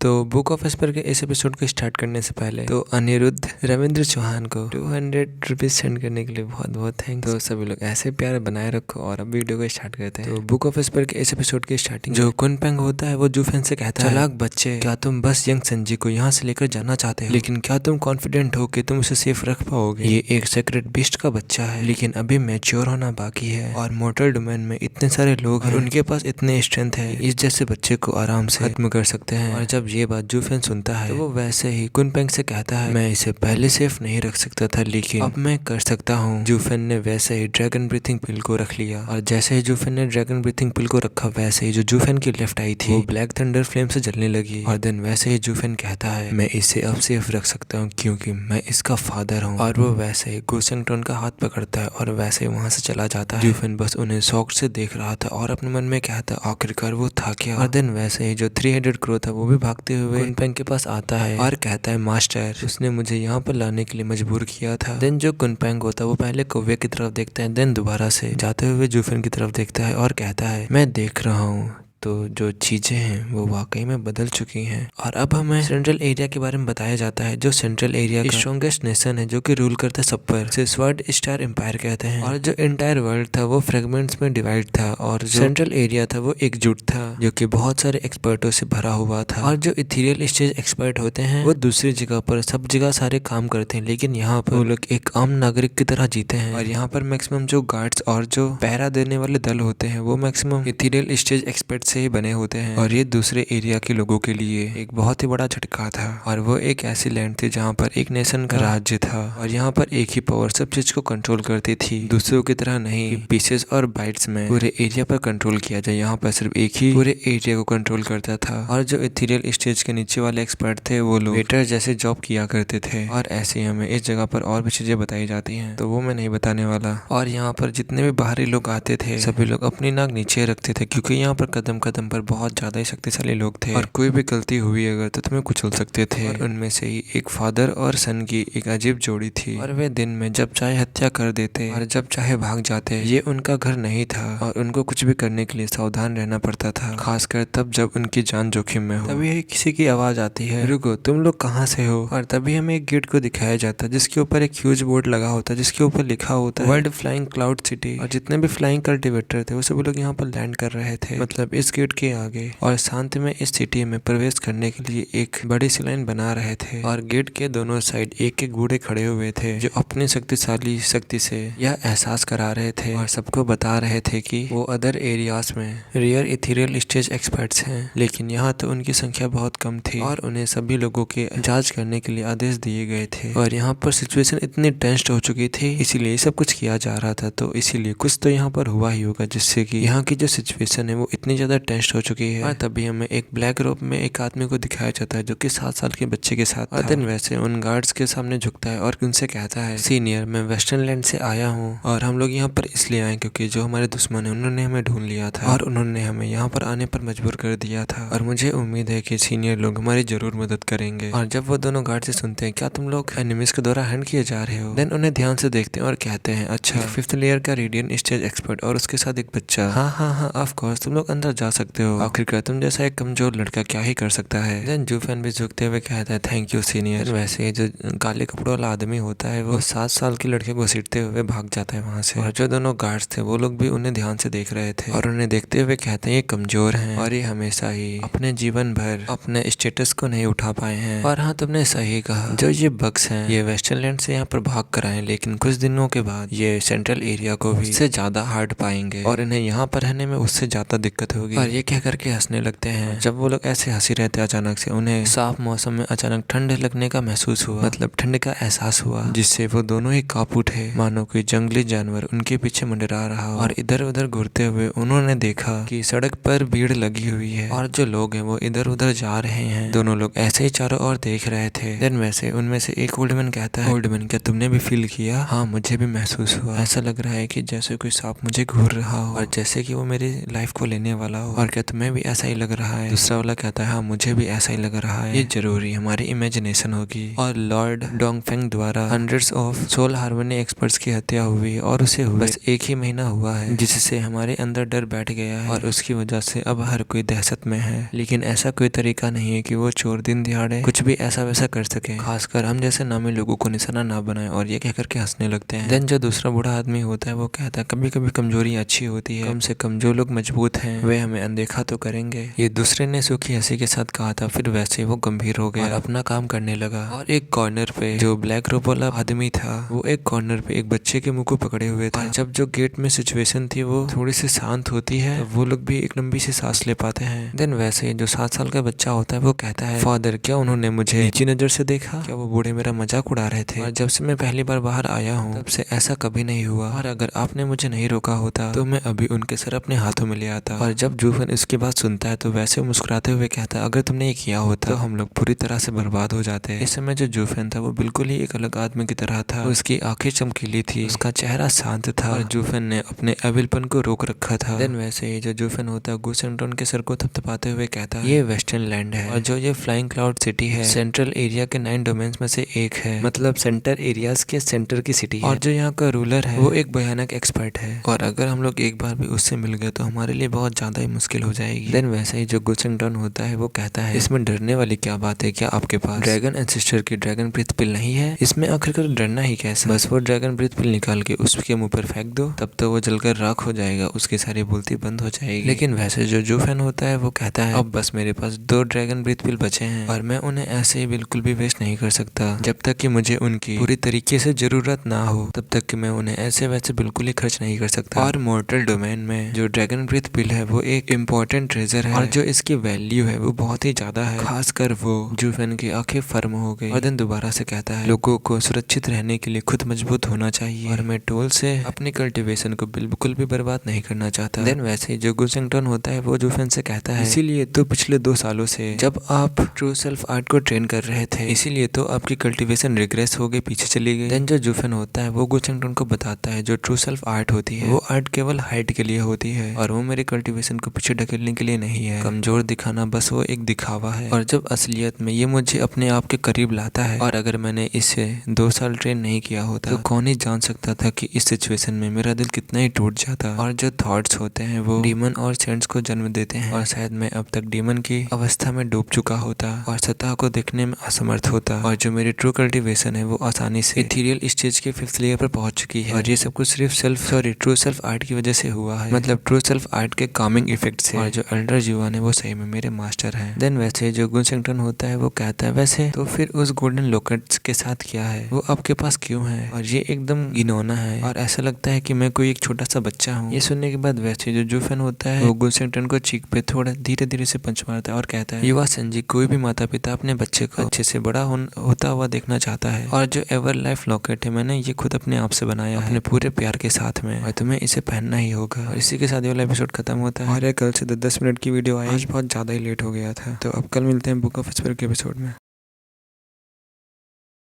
तो book of Esper के इस एपिसोड को स्टार्ट करने से पहले तो अनिरुद्ध रविंद्र चौहान को 200 रुपीज सेंड करने के लिए बहुत बहुत थैंक्स। तो सभी लोग ऐसे प्यार बनाए रखो और अब वीडियो को स्टार्ट करते हैं। तो बुक ऑफ एस्पर के इस एपिसोड की स्टार्टिंग जो कुनपेंग होता है वो जूफेन से कहता है, चालाक बच्चे, क्या तुम बस यंग संजी को यहाँ से लेकर जाना चाहते हो, लेकिन क्या तुम कॉन्फिडेंट हो कि तुम उसे सेफ रख पाओगे? ये एक सेक्रेट बीस्ट का बच्चा है, लेकिन अभी मैच्योर होना बाकी है और मोर्टल डोमेन में इतने सारे लोग हैं, उनके पास इतने स्ट्रेंथ है, इस जैसे बच्चे को आराम से खत्म कर सकते हैं। और जब ये बात जूफेन सुनता है तो वो वैसे ही कुनपेंग से कहता है, मैं इसे पहले सेफ नहीं रख सकता था, लेकिन अब मैं कर सकता हूँ। जूफेन ने वैसे ही ड्रैगन ब्रीथिंग पिल को रख लिया और जैसे ही जूफेन ने ड्रैगन ब्रीथिंग पिल को रखा वैसे ही जो जूफेन की लेफ्ट आई थी वो ब्लैक थंडर फ्लेम से जलने लगी। और देन वैसे ही जूफेन कहता है, मैं इसे अब सेफ रख सकता हूँ क्योंकि मैं इसका फादर हूँ। और वो वैसे ही गुसेंगटन का हाथ पकड़ता है और वैसे ही वहां से चला जाता है। जूफेन बस उन्हें शौक से देख रहा था और अपने मन में कहता है, आखिरकार वो था क्या? और देन वैसे ही जो 3 हेडेड क्रो था वो भी भागते हुए कुनपेंग के पास आता है और कहता है, मास्टर, उसने मुझे यहाँ पर लाने के लिए मजबूर किया था। देन जो कुनपेंग होता है वो पहले कौवे की तरफ देखता है, देन दोबारा से जाते हुए जूफेन की तरफ देखता है और कहता है, मैं देख रहा हूँ तो जो चीजें हैं वो वाकई में बदल चुकी हैं। और अब हमें सेंट्रल एरिया के बारे में बताया जाता है, जो सेंट्रल एरिया का स्ट्रॉन्गेस्ट नेशन है जो कि रूल करता है सब पर, उसे स्वर्ड स्टार एम्पायर कहते हैं। और जो एंटायर वर्ल्ड था वो फ्रेगमेंट्स में डिवाइड था और जो सेंट्रल एरिया था वो एकजुट था जो कि बहुत सारे एक्सपर्टों से भरा हुआ था। और जो इथेरियल स्टेज एक्सपर्ट होते हैं वो दूसरी जगह पर सब जगह सारे काम करते हैं, लेकिन यहाँ पर वो लोग एक आम नागरिक की तरह जीते हैं। और यहाँ पर मैक्सिमम जो गार्ड्स और जो पहरा देने वाले दल होते हैं वो मैक्सिमम इथेरियल स्टेज एक्सपर्ट से ही बने होते हैं। और ये दूसरे एरिया के लोगों के लिए एक बहुत ही बड़ा झटका था। और वो एक ऐसी लैंड थी जहाँ पर एक नेशन का राज्य था और यहाँ पर एक ही पावर सब चीज को कंट्रोल करती थी, दूसरों की तरह नहीं पीसेस और बाइट्स में पूरे एरिया पर कंट्रोल किया जाए। यहाँ पर सिर्फ एक ही पूरे एरिया को कंट्रोल करता था। और जो इथेरियल स्टेज के नीचे वाले एक्सपर्ट थे वो लोग वेटर जैसे जॉब किया करते थे। और ऐसे ही हमें इस जगह पर और भी चीजें बताई जाती हैं तो वो मैं नहीं बताने वाला। और यहाँ पर जितने भी बाहरी लोग आते थे सभी लोग अपनी नाक नीचे रखते थे क्योंकि यहाँ पर कदम कदम पर बहुत ज्यादा ही शक्तिशाली लोग थे और कोई भी गलती हुई अगर तो तुम्हें कुचल सकते थे। और उनमें से ही एक फादर और सन की एक अजीब जोड़ी थी और वे दिन में जब चाहे हत्या कर देते और जब चाहे भाग जाते। ये उनका घर नहीं था और उनको कुछ भी करने के लिए सावधान रहना पड़ता था, खासकर तब जब उनकी जान जोखिम में हो। तभी किसी की आवाज आती है, रुको, तुम लोग कहाँ से हो? और तभी हमें एक गेट को दिखाया जाता है जिसके ऊपर एक ह्यूज बोर्ड लगा होता है जिसके ऊपर लिखा होता है वर्ल्ड फ्लाइंग क्लाउड सिटी। और जितने भी फ्लाइंग कल्टिवेटर थे वो सभी लोग यहाँ पर लैंड कर रहे थे, मतलब इस गेट के आगे। और शांति में इस सिटी में प्रवेश करने के लिए एक बड़ी सी लाइन बना रहे थे और गेट के दोनों साइड एक एक घोड़े खड़े हुए थे जो अपनी शक्तिशाली शक्ति से यह एहसास करा रहे थे और सबको बता रहे थे कि वो अदर एरियाज में रियल इथेरियल स्टेज एक्सपर्ट्स हैं, लेकिन यहाँ तो उनकी संख्या बहुत कम थी और उन्हें सभी लोगों के जांच करने के लिए आदेश दिए गए थे। और यहाँ पर सिचुएशन इतनी टेंस्ड हो चुकी थी इसीलिए सब कुछ किया जा रहा था, तो इसीलिए कुछ तो यहाँ पर हुआ ही होगा जिससे कि यहाँ की जो सिचुएशन है वो इतनी ज्यादा टेंस्ड हो चुकी है। और तभी हमें एक ब्लैक रोब में एक आदमी को दिखाया जाता है जो कि 7 साल के बच्चे के साथ था। और देन वैसे उन गार्ड्स के सामने झुकता है और उनसे कहता है, सीनियर, मैं वेस्टर्न लैंड से आया हूँ और हम लोग यहाँ पर इसलिए आए क्योंकि जो हमारे दुश्मन है उन्होंने हमें ढूंढ लिया था और उन्होंने हमें यहाँ पर आने पर मजबूर कर दिया था और मुझे उम्मीद है कि सीनियर लोग हमारी जरूर मदद करेंगे। और जब वो दोनों गार्ड से सुनते हैं, क्या तुम लोग एनिमीज के द्वारा हैंड किए जा रहे हो? देन उन्हें ध्यान से देखते हैं और कहते हैं, अच्छा, 5th लेयर का रेडियन स्टेज एक्सपर्ट और उसके साथ एक बच्चा। हाँ हाँ हाँ, ऑफ कोर्स, तुम लोग अंदर जा सकते हो, आखिरकार तुम जैसा एक कमजोर लड़का क्या ही कर सकता है। देन जूफेन भी झुकते हुए कहता है, थैंक यू सीनियर। वैसे जो काले कपड़ों वाला आदमी होता है वो 7 साल के लड़के को सीटते हुए भाग जाता है वहां से। और जो दोनों गार्ड्स थे वो लोग भी उन्हें ध्यान से देख रहे थे और उन्हें देखते हुए कहते हैं, ये कमजोर हैं और ये हमेशा ही अपने जीवन भर अपने स्टेटस को नहीं उठा पाए हैं। और हाँ, तुमने सही कहा, जो ये बग्स हैं ये वेस्टर्न लैंड से यहाँ पर भाग कर आए, लेकिन कुछ दिनों के बाद ये सेंट्रल एरिया को भी उससे ज्यादा हार्ड पाएंगे और इन्हें यहाँ पर रहने में उससे ज्यादा दिक्कत होगी। और ये कह करके हंसने लगते हैं। जब वो लोग ऐसे हंसी रहते अचानक से उन्हें साफ मौसम में अचानक ठंड लगने का महसूस हुआ, मतलब ठंड का एहसास हुआ, जिससे वो दोनों ही कांप उठे मानो कोई जंगली जानवर उनके पीछे मंडरा रहा हो। और इधर उधर घूरते हुए उन्होंने देखा कि सड़क पर भीड़ लगी हुई है और जो लोग हैं वो इधर उधर जा रहे हैं। दोनों लोग ऐसे ही चारों ओर देख रहे थे। देन वैसे उनमें से एक ओल्डमैन कहता है, ओल्डमैन, क्या तुमने भी फील किया? हाँ, मुझे भी महसूस हुआ, ऐसा लग रहा है कि जैसे कोई सांप मुझे घूर रहा हो और जैसे कि वो मेरी लाइफ को लेने वाला हो और क्या तुम्हें भी ऐसा ही लग रहा है? दूसरा वाला कहता है हाँ मुझे भी ऐसा ही लग रहा है, ये जरूरी हमारी इमेजिनेशन होगी। और लॉर्ड डोंगफेंग द्वारा hundreds of soul harmony experts की हत्या हुई और उसे हुए बस 1 ही महीना हुआ है, जिससे हमारे अंदर डर बैठ गया है और उसकी वजह से अब हर कोई दहशत में है। लेकिन ऐसा कोई तरीका नहीं है कि वो चोर दिन दिहाड़े कुछ भी ऐसा वैसा कर सके, खासकर हम जैसे नामी लोगों को निशाना ना बनाए और ये कहकर के हंसने लगते हैं। देन जो दूसरा बूढ़ा आदमी होता है वो कहता है कभी कभी कमजोरी अच्छी होती है, कम से कम जो लोग मजबूत हैं वे हमें अनदेखा तो करेंगे। ये दूसरे ने सूखी हंसी के साथ कहा था, फिर वैसे वो गंभीर हो गया और अपना काम करने लगा। और एक कॉर्नर पे जो ब्लैक रोब वाला आदमी था वो एक कॉर्नर पे एक बच्चे के मुंह को पकड़े हुए था। जब जो गेट में सिचुएशन थी वो थोड़ी सी शांत होती है वो लोग भी एक लंबी सी सांस ले पाते हैं। देन वैसे जो 7 साल का बच्चा होता है वो कहता है फादर क्या उन्होंने मुझे नीची नजर से देखा? क्या वो बूढ़े मेरा मजाक उड़ा रहे थे? और जब से मैं पहली बार बाहर आया हूँ तब से ऐसा कभी नहीं हुआ, और अगर आपने मुझे नहीं रोका होता तो मैं अभी उनके सर अपने हाथों में ले आता। और जब जूफन इसकी बात सुनता है तो वैसे मुस्कुराते हुए कहता है अगर तुमने ये किया होता तो हम लोग पूरी तरह से बर्बाद हो जाते। इस समय जो जूफन था वो बिल्कुल ही एक अलग आदमी की तरह था। उसकी आंखें चमकीली थी, उसका चेहरा शांत था और जूफन ने अपने एविलपन को रोक रखा था। देन वैसे ही जो जूफन होता है गुसेंटोन के सर को थपथपाते हुए कहता है ये वेस्टर्न लैंड है और जो ये फ्लाइंग क्लाउड सिटी है सेंट्रल एरिया के 9 डोमेन्स में से एक है, मतलब सेंटर एरियाज के सेंटर की सिटी है। और जो यहाँ का रूलर है वो एक भयानक एक्सपर्ट है और अगर हम लोग एक बार भी उससे मिल गए तो हमारे लिए बहुत ज्यादा ही मुश्किल हो जाएगी। देन वैसे ही जो गुसेंटोन होता है वो कहता है इसमें डरने वाली क्या बात है, क्या आपके पास ड्रैगन एंसेस्टर की ड्रैगन ब्रीथ पिल नहीं है? इसमें आखिरकार डरना ही कैसा? बस वो ड्रैगन ब्रीथ पिल निकाल के उसके मुंह पर फेंक दो, तब तो वो जलकर राख हो जाएगा, उसकी सारी बोलती बंद हो जाएगी। लेकिन वैसे जो जूफन होता है वो कहता है अब बस मेरे पास 2 ड्रैगन ब्रीथ पिल बचे हैं और मैं उन्हें ऐसे ही बिल्कुल भी वेस्ट नहीं कर सकता। जब तक कि मुझे उनकी पूरी तरीके से जरूरत ना हो तब तक कि मैं उन्हें ऐसे वैसे बिल्कुल ही खर्च नहीं कर सकता। और मॉर्टल डोमेन में जो ड्रैगन ब्रीथ पिल है वो एक इम्पोर्टेंट ट्रेजर है और जो इसकी वैल्यू है वो बहुत ही ज्यादा है। खासकर वो जूफन की आंखें फर्म हो गई और देन दोबारा से कहता है लोगों को सुरक्षित रहने के लिए खुद मजबूत होना चाहिए और मैं टोल से अपनी कल्टीवेशन को बिल्कुल भी बर्बाद नहीं करना चाहता। देन वैसे ही जो गुसेंटन होता है वो जूफन से कहता है इसीलिए तो पिछले 2 सालों से जब आप ट्रू सेल्फ आर्ट को ट्रेन कर रहे थे इसीलिए तो आपकी कल्टीवेशन रिग्रेस हो गई, पीछे चली गई। देन जो जूफन होता है वो गुसेंटन को बताता है जो ट्रू सेल्फ आर्ट होती है वो आर्ट केवल हाइट के लिए होती है और वो मेरी कल्टीवेशन को पीछे ढकेलने के लिए नहीं है। कमजोर दिखाना बस वो एक दिखावा है और जब असलियत में ये मुझे अपने आप के करीब लाता है। और अगर मैंने इसे 2 साल ट्रेन नहीं किया होता तो कौन ही जान सकता था कि इस सिचुएशन में मेरा दिल कितना ही टूट जाता। और जो थॉट्स होते हैं वो डीमन और सेंट्स को जन्म देते हैं और शायद मैं अब तक डीमन की अवस्था में डूब चुका होता और सतह को देखने में असमर्थ होता। और जो मेरी ट्रू कल्टीवेशन है वो आसानी से इथीरियल स्टेज के 5th लेयर पर पहुंच चुकी है और ये सब कुछ सिर्फ ट्रू सेल्फ आर्ट की वजह से हुआ है, मतलब ट्रू सेल्फ आर्ट के कामिंग इफेक्ट से। और जो एल्डर जीवन है वो सही में मेरे मास्टर हैं। देन वैसे जो गुसेंटन होता है वो कहता है वैसे तो फिर उस गोल्डन लोकेट्स के साथ क्या है, वो आपके पास क्यों है? और ये एकदम घिनौना है और ऐसा लगता है कि मैं कोई एक छोटा सा बच्चा हूँ। ये सुनने के बाद वैसे जो जूफन होता है वो गुसेंटन को चीख पे थोड़ा धीरे धीरे से पंच मारता है और कहता है युवा संजी कोई भी माता पिता अपने बच्चे को अच्छे से बड़ा होता हुआ देखना चाहता है और जो एवर लाइफ लॉकेट है मैंने ये खुद अपने आप से बनाया अपने पूरे प्यार के साथ में और तुम्हें इसे पहनना ही होगा। और इसी के साथ ये वाला एपिसोड खत्म होता है और कल से 10 मिनट की वीडियो आई, आज बहुत ज्यादा ही लेट हो गया था। तो अब कल मिलते हैं बुक ऑफ स्पेयर के एपिसोड में।